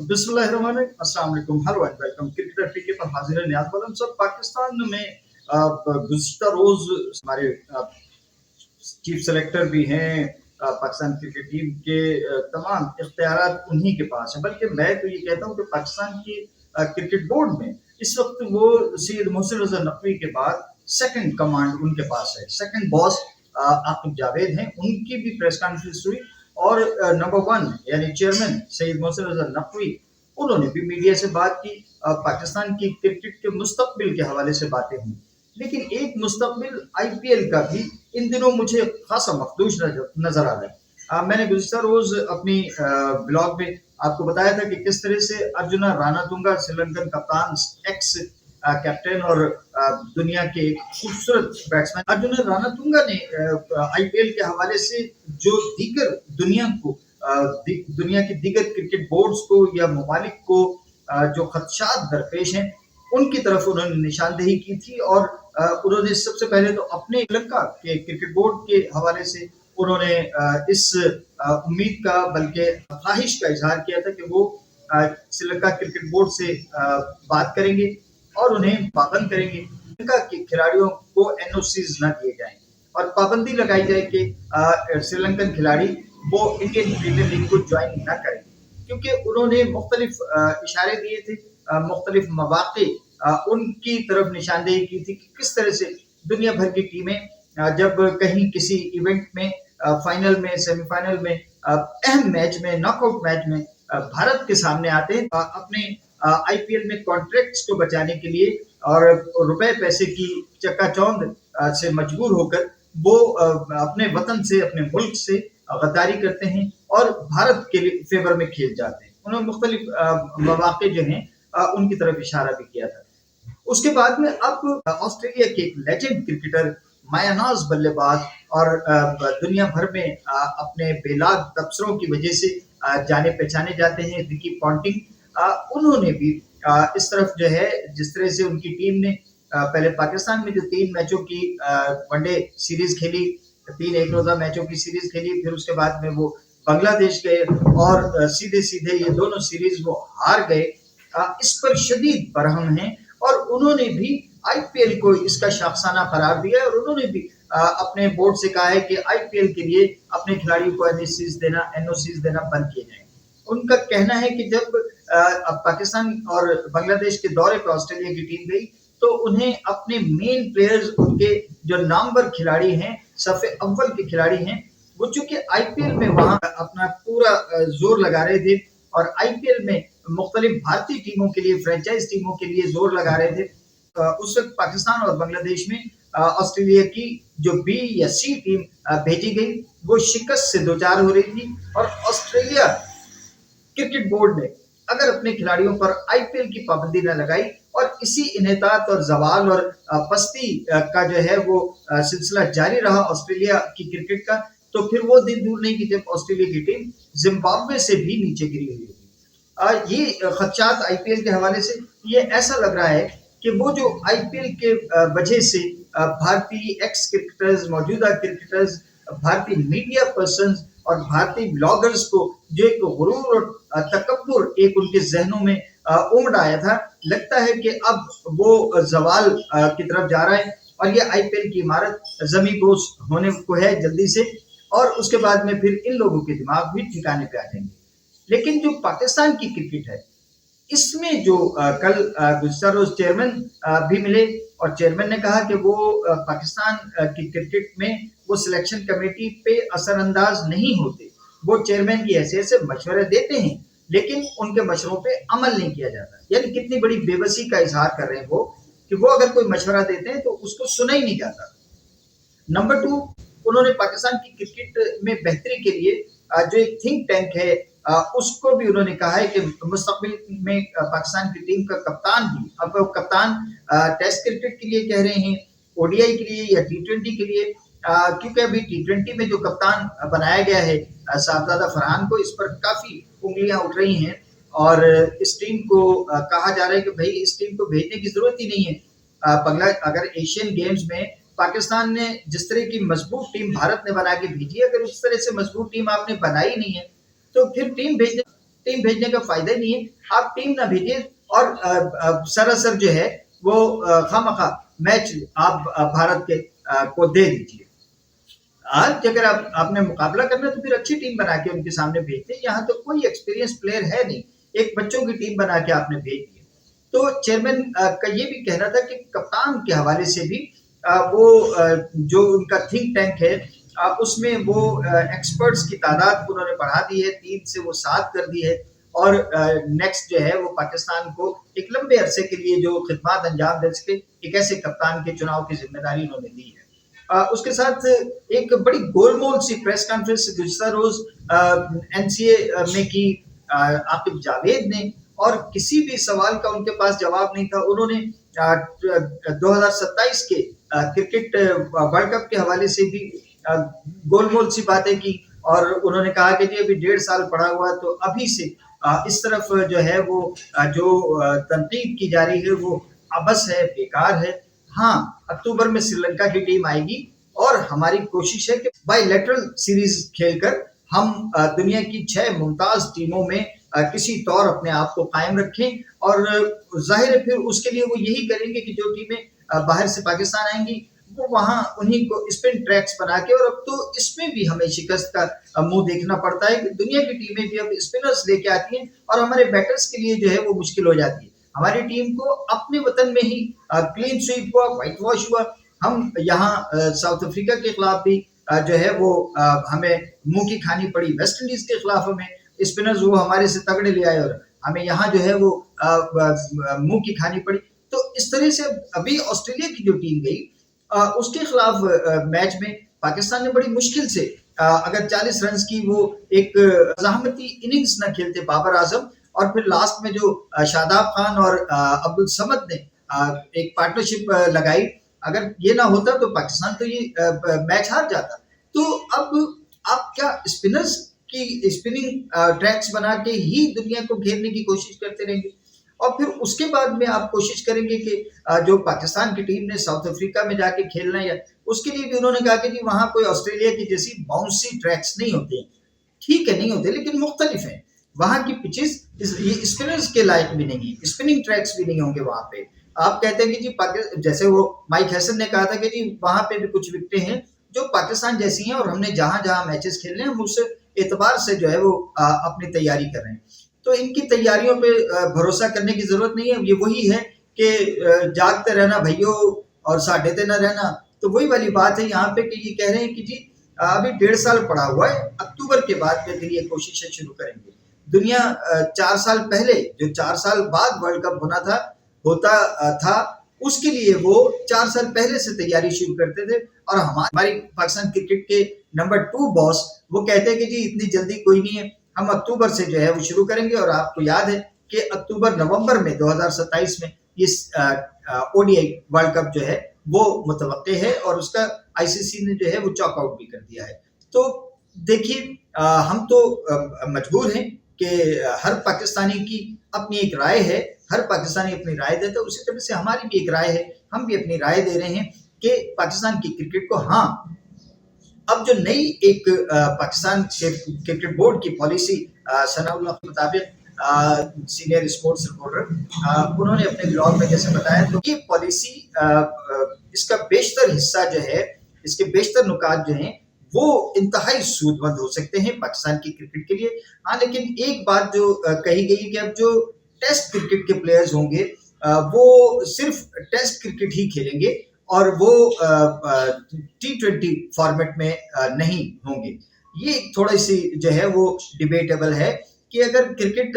अस्सलाम वालेकुम, hello and welcome. Cricketer पीके पर हाजिर है नियाज बालम साहब। पाकिस्तान में गुज़िश्ता रोज हमारे चीफ सेलेक्टर भी हैं, पाकिस्तान क्रिकेट टीम के तमाम इख्तियारात उन्हीं के पास हैं। बल्कि मैं तो ये कहता हूँ कि पाकिस्तान की क्रिकेट बोर्ड में इस वक्त वो सैयद मोहसिन रज़ा नकवी के बाद सेकंड कमांड उनके पास है, सेकंड बॉस आकिब जावेद हैं। उनकी भी प्रेस कॉन्फ्रेंस हुई और नंबर वन यानी चेयरमैन सैयद मोहसिन रज़ा नकवी, उन्होंने भी मीडिया से बात की। पाकिस्तान की क्रिकेट के मुस्तकबिल के हवाले से बातें हुई, लेकिन एक मुस्तकबिल आईपीएल का भी इन दिनों मुझे खासा मखदूश नजर आ रहा है। मैंने गुज़िश्ता रोज अपनी ब्लॉग में आपको बताया था कि किस तरह से अर्जुना रानातुंगा, श्रीलंकन कप्तान, एक्स कैप्टन और दुनिया के खूबसूरत बैट्समैन अर्जुना रानातुंगा ने आईपीएल के हवाले से जो दीगर दुनिया की दीगर क्रिकेट बोर्ड्स को या ममालिक को जो खदशात दरपेश हैं, उनकी तरफ उन्होंने निशानदेही की थी। और उन्होंने सबसे पहले तो अपने श्रीलंका के क्रिकेट बोर्ड के हवाले से उन्होंने इस उम्मीद का बल्कि ख्वाहिश का इजहार किया था कि वो श्रीलंका क्रिकेट बोर्ड से बात करेंगे और उन्हें पाबंद करेंगे, श्रीलंका के खिलाड़ियों को एनओसीज न दिए जाएं और पाबंदी लगाई जाए कि श्रीलंकन खिलाड़ी वो इंडियन प्रीमियर लीग को ज्वाइन न करें, क्योंकि उन्होंने मुख्तलिफ इशारे दिए थे, मुख्तलिफ मौक़े उनकी तरफ निशानदेही की थी कि किस तरह से दुनिया भर की टीमें जब कहीं किसी इवेंट में फाइनल में, सेमीफाइनल में, अहम मैच में, नॉकआउट मैच में भारत के सामने आते हैं अपने आईपीएल में कॉन्ट्रैक्ट्स को बचाने के लिए और रुपए पैसे की चक्काचौंध से मजबूर होकर वो अपने वतन से, अपने मुल्क से गद्दारी करते हैं और भारत के फेवर में खेल जाते हैं। उन्होंने मुख्तलिफ मौक़े जो हैं उनकी तरफ इशारा भी किया था। उसके बाद में अब ऑस्ट्रेलिया के एक लेजेंड क्रिकेटर, मायानाज बल्लेबाज और दुनिया भर में अपने बेलाग तबसरों की वजह से जाने पहचाने जाते हैं, रिकी पॉन्टिंग, उन्होंने भी इस तरफ जो है, जिस तरह से उनकी टीम ने पहले पाकिस्तान में जो 3 मैचों की वनडे सीरीज खेली, 3 एक रोजा मैचों की सीरीज खेली, फिर उसके बाद में वो बांग्लादेश गए और सीधे सीधे ये दोनों सीरीज वो हार गए, इस पर शदीद बरहम हैं और उन्होंने भी आईपीएल को इसका शाखसाना करार दिया और उन्होंने भी अपने बोर्ड से कहा है कि आईपीएल के लिए अपने खिलाड़ियों को एनओसीज देना बंद किए जाए। उनका कहना है कि जब पाकिस्तान और बांग्लादेश के दौरे पर ऑस्ट्रेलिया की टीम गई तो उन्हें अपने मेन प्लेयर्स, उनके जो नामवर खिलाड़ी हैं, सफ़े अव्वल के खिलाड़ी हैं, वो चूंकि आईपीएल में वहां अपना पूरा जोर लगा रहे थे और आईपीएल में मुख्तलिफ भारतीय टीमों के लिए, फ्रेंचाइज टीमों के लिए जोर लगा रहे थे, उस वक्त पाकिस्तान और बांग्लादेश में ऑस्ट्रेलिया की जो बी या सी टीम भेजी गई वो शिकस्त से दो चार हो रही थी और ऑस्ट्रेलिया क्रिकेट बोर्ड ने अगर अपने खिलाड़ियों पर आईपीएल की पाबंदी न लगाई और इसी इन्हेतात और जवाल और पस्ती का जो है वो सिलसिला जारी रहा ऑस्ट्रेलिया की क्रिकेट का, तो फिर वो दिन दूर नहीं कि जब ऑस्ट्रेलिया की टीम जिम्बाब्वे से भी नीचे गिरी हुई होगी। ये खदशात आईपीएल के हवाले से ये ऐसा लग रहा है कि वो जो आईपीएल के वजह से भारतीय एक्स क्रिकेटर्स, मौजूदा क्रिकेटर्स, भारतीय मीडिया पर्सन्स और भारतीय ब्लॉगर्स को जो एक गुरूर और तकब्बुर एक उनके जहनों में उमड़ आया था, लगता है कि अब वो जवाल की तरफ जा रहा है और ये आईपीएल की इमारत जमी बोस होने को है जल्दी से, और उसके बाद में फिर इन लोगों के दिमाग भी ठिकाने पे आ जाएंगे। लेकिन जो पाकिस्तान की क्रिकेट है, इसमें जो कल गुज़िश्ता रोज चेयरमैन भी मिले और चेयरमैन ने कहा कि वो पाकिस्तान की क्रिकेट में वो सिलेक्शन कमेटी पे असरअंदाज नहीं होते, वो चेयरमैन की हैसियत से मशवरे देते हैं लेकिन उनके मशवरों पे अमल नहीं किया जाता। यानी कितनी बड़ी बेबसी का इजहार कर रहे हैं वो कि वो अगर कोई मशवरा देते हैं तो उसको सुना ही नहीं जाता। नंबर 2, उन्होंने पाकिस्तान की क्रिकेट में बेहतरी के लिए जो एक थिंक टैंक है उसको भी उन्होंने कहा है कि मुस्तकबिल में पाकिस्तान की टीम का कप्तान भी, अब वो कप्तान टेस्ट क्रिकेट के लिए कह रहे हैं, ओडीआई के लिए या टी20 के लिए, क्योंकि अभी टी20 में जो कप्तान बनाया गया है साहबजादा फरहान को, इस पर काफ़ी उंगलियां उठ रही हैं और इस टीम को कहा जा रहा है कि भाई इस टीम को भेजने की ज़रूरत ही नहीं है। अगर एशियन गेम्स में पाकिस्तान ने जिस तरह की मजबूत टीम भारत ने बना के भेजी, अगर उस तरह से मजबूत टीम आपने बनाई नहीं है तो फिर टीम भेजने टीम भेजने का फायदा ही नहीं है। आप टीम ना भेजिए और सरासर जो है वो खामखा मैच आप भारत के को दे दीजिए। आज अगर आपने मुकाबला करना है तो फिर अच्छी टीम बना के उनके सामने भेजते। यहाँ तो कोई एक्सपीरियंस प्लेयर है नहीं, एक बच्चों की टीम बना के आपने भेज दी। तो चेयरमैन का ये भी कहना था कि कप्तान के हवाले से भी वो जो उनका थिंक टैंक है उसमें वो एक्सपर्ट्स की तादाद उन्होंने बढ़ा दी है, 3 से वो 7 कर दी है। और नेक्स्ट जो है वो पाकिस्तान को एक लंबे अरसे के लिए जो खिदमत अंजाम दे सके, एक ऐसे कप्तान के चुनाव की जिम्मेदारी उन्होंने दी है। उसके साथ एक बड़ी गोलमोल सी प्रेस कॉन्फ्रेंस गुज़िश्ता रोज एनसीए में की आकिब जावेद ने, और किसी भी सवाल का उनके पास जवाब नहीं था। उन्होंने 2027 के क्रिकेट वर्ल्ड कप के हवाले से भी गोलमोल सी बातें की, और उन्होंने कहा कि जी अभी 1.5 साल पड़ा हुआ, तो अभी से इस तरफ जो है वो जो तनकीद की जा रही है वो अबस है, बेकार है। हाँ, अक्टूबर में श्रीलंका की टीम आएगी और हमारी कोशिश है कि बायलैटरल सीरीज खेलकर हम दुनिया की 6 मुमताज टीमों में किसी तौर अपने आप को कायम रखें। और जाहिर है फिर उसके लिए वो यही करेंगे कि जो टीमें बाहर से पाकिस्तान आएंगी वो वहाँ उन्हीं को स्पिन ट्रैक्स बना के, और अब तो इसमें भी हमें शिकस्त का मुंह देखना पड़ता है कि दुनिया की टीमें भी अब स्पिनर्स लेके आती हैं और हमारे बैटर्स के लिए जो है वो मुश्किल हो जाती है। हमारी टीम को अपने वतन में ही क्लीन स्वीप हुआ, व्हाइट वॉश हुआ। हम यहाँ साउथ अफ्रीका के खिलाफ भी जो है वो हमें मुंह की खानी पड़ी, वेस्ट इंडीज के खिलाफ हमें स्पिनर्स वो हमारे से तगड़े ले आए और हमें यहाँ जो है वो मुंह की खानी पड़ी। तो इस तरह से अभी ऑस्ट्रेलिया की जो टीम गई उसके खिलाफ मैच में पाकिस्तान ने बड़ी मुश्किल से अगर 40 रन की वो एक ज़हमती इनिंग्स न खेलते बाबर आजम, और फिर लास्ट में जो शादाब खान और अब्दुल समद ने एक पार्टनरशिप लगाई, अगर ये ना होता तो पाकिस्तान तो ये मैच हार जाता। तो अब आप क्या स्पिनर्स की स्पिनिंग ट्रैक्स बना के ही दुनिया को घेरने की कोशिश करते रहेंगे, और फिर उसके बाद में आप कोशिश करेंगे कि जो पाकिस्तान की टीम ने साउथ अफ्रीका में जाके खेलना है, उसके लिए भी उन्होंने कहा कि जी वहाँ कोई ऑस्ट्रेलिया की जैसी बाउंसी ट्रैक्स नहीं होते। ठीक है, नहीं होते, लेकिन मुख्तलिफ हैं। वहाँ की पिचेस ये स्पिनर्स के लायक भी नहीं है, स्पिनिंग ट्रैक्स भी नहीं होंगे वहाँ पे। आप कहते हैं कि जी जैसे वो माइक हैसन ने कहा था कि जी वहाँ पे भी कुछ विकेटें हैं जो पाकिस्तान जैसी हैं, और हमने जहाँ जहाँ मैचेस खेलने हैं हम उस एतबार से जो है वो अपनी तैयारी कर रहे हैं। तो इनकी तैयारियों पे भरोसा करने की जरूरत नहीं है। ये वही है कि जागते रहना भैयो और साढ़े ते न रहना। तो वही वाली बात है यहाँ पे कि ये कह रहे हैं कि जी अभी 1.5 साल पड़ा हुआ है, अक्टूबर के बाद फिर ये कोशिशें शुरू करेंगे। दुनिया 4 साल पहले, जो 4 साल बाद वर्ल्ड कप होता था, उसके लिए वो 4 साल पहले से तैयारी शुरू करते थे। और हमारी पाकिस्तान क्रिकेट के नंबर 2 बॉस वो कहते हैं कि जी इतनी जल्दी कोई नहीं है, हम अक्टूबर से जो है वो शुरू करेंगे। और आपको याद है कि अक्टूबर नवंबर में 2027 में इस ओडीआई वर्ल्ड कप जो है वो मुतवक्के है, और उसका आईसीसी ने जो है वो चॉक आउट भी कर दिया है। तो देखिए हम तो मजबूर हैं कि हर पाकिस्तानी की अपनी एक राय है, हर पाकिस्तानी अपनी राय देता है, उसी तरह से हमारी भी एक राय है। हम भी अपनी राय दे रहे हैं कि पाकिस्तान की क्रिकेट को, हाँ, अब जो नई एक पाकिस्तान क्रिकेट बोर्ड की पॉलिसी सनाउल्लाह के मुताबिक सीनियर स्पोर्ट्स रिपोर्टर उन्होंने अपने ब्लॉग में जैसे बताया, तो ये पॉलिसी इसका बेशतर हिस्सा जो है, इसके बेशतर नुकात जो हैं वो इंतहाई सूदमंद हो सकते हैं पाकिस्तान की क्रिकेट के लिए। हाँ, लेकिन एक बात जो कही गई है कि अब जो टेस्ट क्रिकेट के प्लेयर्स होंगे वो सिर्फ टेस्ट क्रिकेट ही खेलेंगे और वो T20 फॉर्मेट में नहीं होंगे। ये थोड़ी सी जो है वो डिबेटेबल है कि अगर क्रिकेट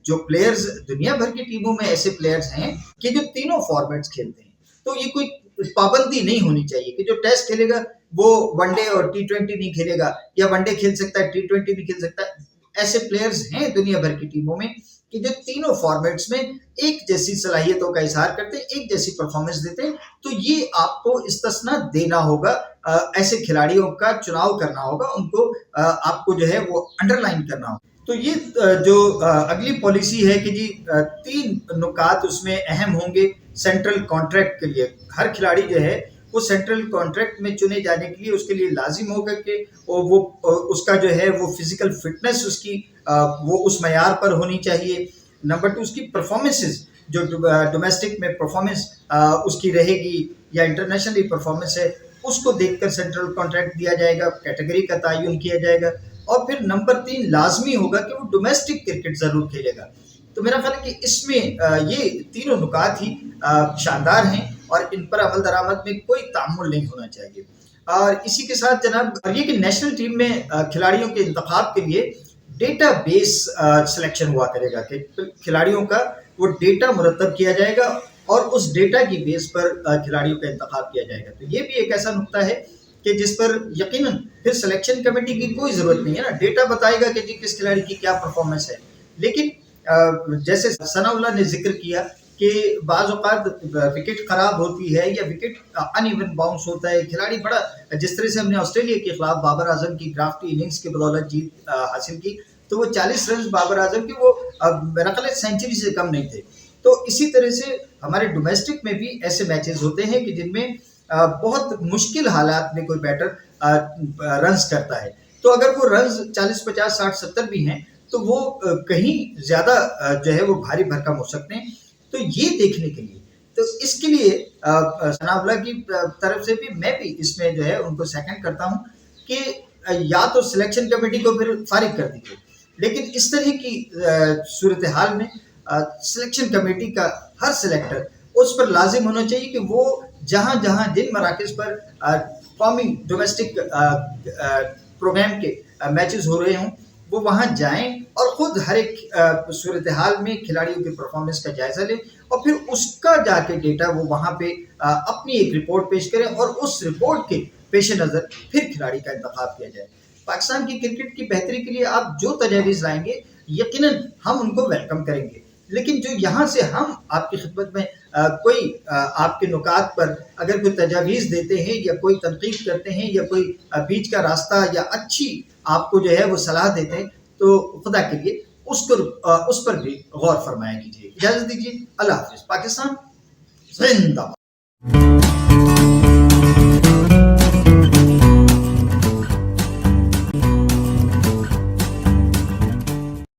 जो प्लेयर्स दुनिया भर की टीमों में ऐसे प्लेयर्स हैं कि जो तीनों फॉर्मेट्स खेलते हैं, तो ये कोई पाबंदी नहीं होनी चाहिए कि जो टेस्ट खेलेगा वो वनडे और T20 नहीं खेलेगा, या वनडे खेल सकता है T20 नहीं खेल सकता। ऐसे प्लेयर्स हैं दुनिया भर की टीमों में कि जो तीनों फॉर्मेट्स में एक जैसी सलाहियतों का इजहार करते हैं, एक जैसी परफॉर्मेंस देते हैं। तो ये आपको इस्तिस्ना देना होगा, ऐसे खिलाड़ियों का चुनाव करना होगा, उनको आपको जो है वो अंडरलाइन करना होगा। तो ये जो अगली पॉलिसी है कि जी 3 नुकात उसमें अहम होंगे। सेंट्रल कॉन्ट्रैक्ट के लिए हर खिलाड़ी जो है وہ سینٹرل کانٹریکٹ میں چنے جانے کے لیے اس کے لیے لازم ہوگا کہ وہ اس کا جو ہے وہ فزیکل فٹنس اس کی وہ اس معیار پر ہونی چاہیے. نمبر 2 اس کی پرفارمنسز جو ڈومیسٹک میں پرفارمنس اس کی رہے گی یا انٹرنیشنلی پرفارمنس ہے اس کو دیکھ کر سینٹرل کانٹریکٹ دیا جائے گا, کیٹیگری کا تعین کیا جائے گا. اور پھر نمبر 3 لازمی ہوگا کہ وہ ڈومیسٹک کرکٹ ضرور کھیلے گا. تو میرا خیال ہے کہ اس میں یہ تینوں نکات ہی شاندار ہیں اور ان پر عمل درآمد میں کوئی تعامل نہیں ہونا چاہیے. اور اسی کے ساتھ جناب یہ کہ نیشنل ٹیم میں کھلاڑیوں کے انتخاب کے لیے ڈیٹا بیس سلیکشن ہوا کرے گا کہ کھلاڑیوں کا وہ ڈیٹا مرتب کیا جائے گا اور اس ڈیٹا کی بیس پر کھلاڑیوں کا انتخاب کیا جائے گا. تو یہ بھی ایک ایسا نقطہ ہے کہ جس پر یقیناً پھر سلیکشن کمیٹی کی کوئی ضرورت نہیں ہے نا, ڈیٹا بتائے گا کہ جی کس کھلاڑی کی کیا پرفارمنس ہے. لیکن جیسے ثناء اللہ نے ذکر کیا کہ بعض اوقات وکٹ خراب ہوتی ہے یا وکٹ ان ایون باؤنس ہوتا ہے, کھلاڑی بڑا جس طرح سے ہم نے آسٹریلیا کے خلاف بابر اعظم کی ڈرافٹی اننگز کے بدولت جیت حاصل کی تو وہ 40 رنز بابر اعظم کے وہ میرا خیال ہے سینچری سے کم نہیں تھے. تو اسی طرح سے ہمارے ڈومیسٹک میں بھی ایسے میچز ہوتے ہیں کہ جن میں بہت مشکل حالات میں کوئی بیٹر رنز کرتا ہے. تو اگر وہ رنز 40 50 60 70 بھی ہیں تو وہ کہیں زیادہ جو ہے وہ بھاری بھرکم ہو سکتے ہیں. تو یہ دیکھنے کے لیے تو اس کے لیے ثناء اللہ کی طرف سے بھی میں بھی اس میں جو ہے ان کو سیکنڈ کرتا ہوں کہ یا تو سلیکشن کمیٹی کو پھر فارغ کر دیجیے, لیکن اس طرح کی صورتحال میں سلیکشن کمیٹی کا ہر سلیکٹر اس پر لازم ہونا چاہیے کہ وہ جہاں جہاں جن مراکز پر قومی ڈومیسٹک پروگرام کے میچز ہو رہے ہوں وہ وہاں جائیں اور خود ہر ایک صورتحال میں کھلاڑیوں کی پرفارمنس کا جائزہ لیں اور پھر اس کا جا کے ڈیٹا وہ وہاں پہ اپنی ایک رپورٹ پیش کریں اور اس رپورٹ کے پیش نظر پھر کھلاڑی کا انتخاب کیا جائے. پاکستان کی کرکٹ کی بہتری کے لیے آپ جو تجاویز لائیں گے یقیناً ہم ان کو ویلکم کریں گے, لیکن جو یہاں سے ہم آپ کی خدمت میں کوئی آپ کے نکات پر اگر کوئی تجاویز دیتے ہیں یا کوئی تنقید کرتے ہیں یا کوئی بیچ کا راستہ یا اچھی آپ کو جو ہے وہ صلاح دیتے ہیں تو خدا کے لیے اس پر بھی غور فرمایا کیجیے. اجازت دیجیے, اللہ حافظ. پاکستان زندہ باد.